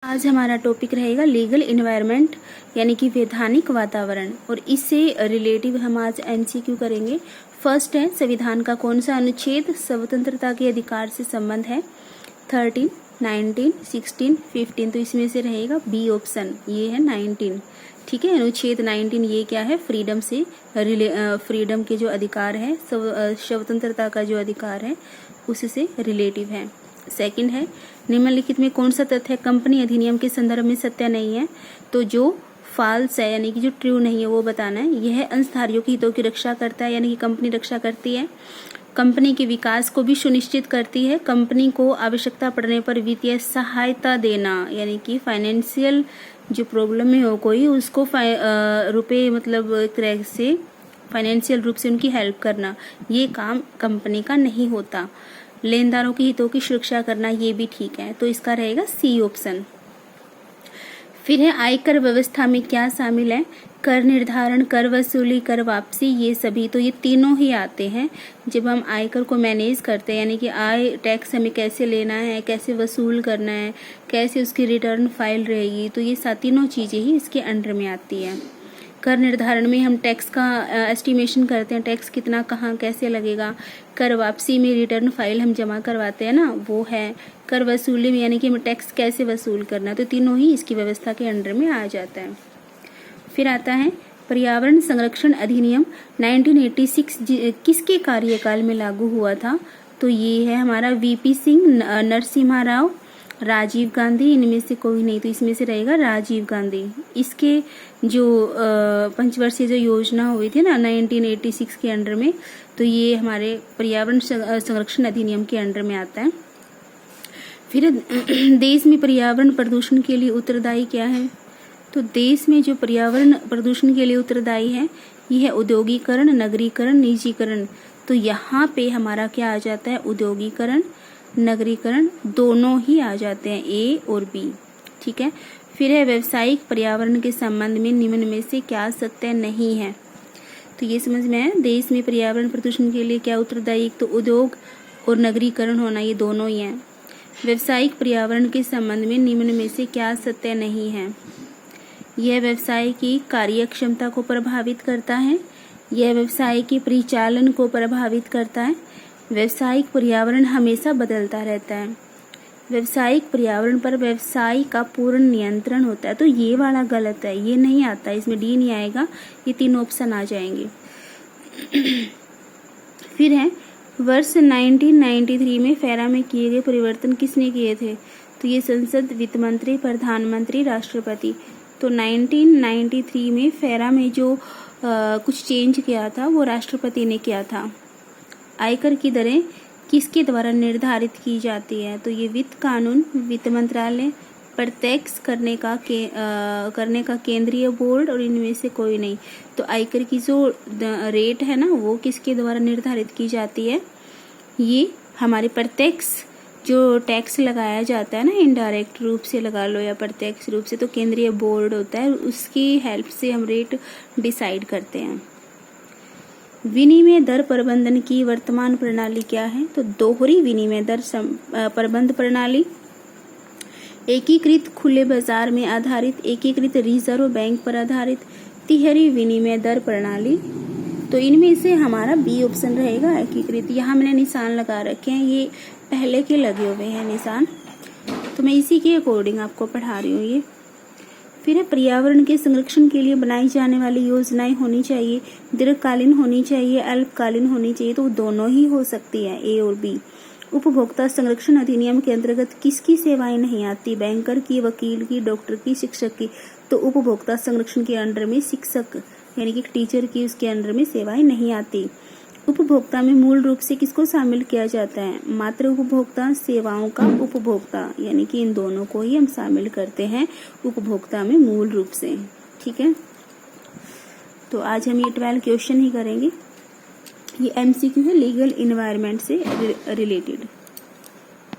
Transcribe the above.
आज हमारा टॉपिक रहेगा लीगल इन्वायरमेंट यानी कि वैधानिक वातावरण, और इससे रिलेटिव हम आज एमसीक्यू करेंगे। फर्स्ट है, संविधान का कौन सा अनुच्छेद स्वतंत्रता के अधिकार से संबंध है? 13, 19, 16, 15। तो इसमें से रहेगा बी ऑप्शन, ये है 19। ठीक है, अनुच्छेद 19 ये क्या है? फ्रीडम से फ्रीडम के जो अधिकार है, स्वतंत्रता का जो अधिकार है उससे रिलेटिव है। सेकंड है, निम्नलिखित में कौन सा तथ्य कंपनी अधिनियम के संदर्भ में सत्य नहीं है? तो जो फॉल्स है यानी कि जो ट्रू नहीं है वो बताना है। यह अंशधारियों के हितों की रक्षा करता है, यानी कि कंपनी रक्षा करती है, कंपनी के विकास को भी सुनिश्चित करती है, कंपनी को आवश्यकता पड़ने पर वित्तीय सहायता देना, यानी कि फाइनेंशियल जो प्रॉब्लम में हो कोई उसको रुपए मतलब एक तरह से फाइनेंशियल रूप से उनकी हेल्प करना, ये काम कंपनी का नहीं होता। लेनदारों के हितों की सुरक्षा करना, ये भी ठीक है, तो इसका रहेगा सी ऑप्शन। फिर है, आयकर व्यवस्था में क्या शामिल है? कर निर्धारण, कर वसूली, कर वापसी, ये सभी। तो ये तीनों ही आते हैं जब हम आयकर को मैनेज करते हैं, यानी कि आय टैक्स हमें कैसे लेना है, कैसे वसूल करना है, कैसे उसकी रिटर्न फाइल रहेगी, तो ये तीनों चीज़ें ही इसके अंडर में आती है। कर निर्धारण में हम टैक्स का एस्टिमेशन करते हैं, टैक्स कितना कहाँ कैसे लगेगा। कर वापसी में रिटर्न फाइल हम जमा करवाते हैं ना, वो है। कर वसूली में यानी कि हमें टैक्स कैसे वसूल करना, तो तीनों ही इसकी व्यवस्था के अंडर में आ जाता है। फिर आता है पर्यावरण संरक्षण अधिनियम 1986 किसके कार्यकाल में लागू हुआ था? तो ये है हमारा वीपी सिंह, नरसिम्हा राव, राजीव गांधी, इनमें से कोई नहीं, तो इसमें से रहेगा राजीव गांधी। इसके जो पंचवर्षीय जो योजना हुई थी ना 1986 के अंडर में, तो ये हमारे पर्यावरण संरक्षण अधिनियम के अंडर में आता है। फिर देश में पर्यावरण प्रदूषण के लिए उत्तरदायी क्या है? तो देश में जो पर्यावरण प्रदूषण के लिए उत्तरदायी है ये है औद्योगिकरण, नगरीकरण, निजीकरण। तो यहाँ पे हमारा क्या आ जाता है? औद्योगिकरण, नगरीकरण दोनों ही आ जाते हैं, ए और बी। ठीक है। फिर है, व्यावसायिक पर्यावरण के संबंध में निम्न में से क्या सत्य नहीं है? तो ये समझ में है, देश में पर्यावरण प्रदूषण के लिए क्या उत्तरदायी? तो उद्योग और नगरीकरण होना, ये दोनों ही हैं। व्यावसायिक पर्यावरण के संबंध में निम्न में से क्या सत्य नहीं है? यह व्यवसाय की कार्यक्षमता को प्रभावित करता है, यह व्यवसाय के परिचालन को प्रभावित करता है, व्यावसायिक पर्यावरण हमेशा बदलता रहता है, व्यावसायिक पर्यावरण पर व्यवसाय का पूर्ण नियंत्रण होता है। तो ये वाला गलत है, ये नहीं आता, इसमें डी नहीं आएगा, ये तीनों ऑप्शन आ जाएंगे। फिर है, वर्ष 1993 में फेरा में किए गए परिवर्तन किसने किए थे? तो ये संसद, वित्त मंत्री, प्रधानमंत्री, राष्ट्रपति। तो 1993 में फेरा में जो कुछ चेंज किया था वो राष्ट्रपति ने किया था। आयकर की दरें किसके द्वारा निर्धारित की जाती है? तो ये वित्त कानून, वित्त मंत्रालय, प्रत्यक्ष करने का केंद्रीय बोर्ड, और इनमें से कोई नहीं। तो आयकर की जो रेट है ना वो किसके द्वारा निर्धारित की जाती है? ये हमारे प्रत्यक्ष जो टैक्स लगाया जाता है ना, इनडायरेक्ट रूप से लगा लो या प्रत्यक्ष रूप से, तो केंद्रीय बोर्ड होता है, उसकी हेल्प से हम रेट डिसाइड करते हैं। विनिमय दर प्रबंधन की वर्तमान प्रणाली क्या है? तो दोहरी विनिमय दर प्रबंध प्रणाली, एकीकृत खुले बाजार में आधारित, एकीकृत रिजर्व बैंक पर आधारित, तिहरी विनिमय दर प्रणाली। तो इनमें से हमारा बी ऑप्शन रहेगा, एकीकृत। यहाँ मैंने निशान लगा रखे हैं, ये पहले के लगे हुए हैं निशान, तो मैं इसी के अकॉर्डिंग आपको पढ़ा रही हूँ ये। फिर है, पर्यावरण के संरक्षण के लिए बनाई जाने वाली योजनाएं होनी चाहिए, दीर्घकालीन होनी चाहिए, अल्पकालीन होनी चाहिए, तो दोनों ही हो सकती है, ए और बी। उपभोक्ता संरक्षण अधिनियम के अंतर्गत किसकी सेवाएं नहीं आती? बैंकर की, वकील की, डॉक्टर की, शिक्षक की। तो उपभोक्ता संरक्षण के अंडर में शिक्षक यानी कि टीचर की, उसके अंडर में सेवाएं नहीं आती। उपभोक्ता में मूल रूप से किसको शामिल किया जाता है? मात्र उपभोक्ता, सेवाओं का उपभोक्ता, यानी कि इन दोनों को ही हम शामिल करते हैं उपभोक्ता में मूल रूप से। ठीक है, तो आज हम ये 12 क्वेश्चन ही करेंगे। ये एमसीक्यू है लीगल इन्वायरमेंट से रिलेटेड।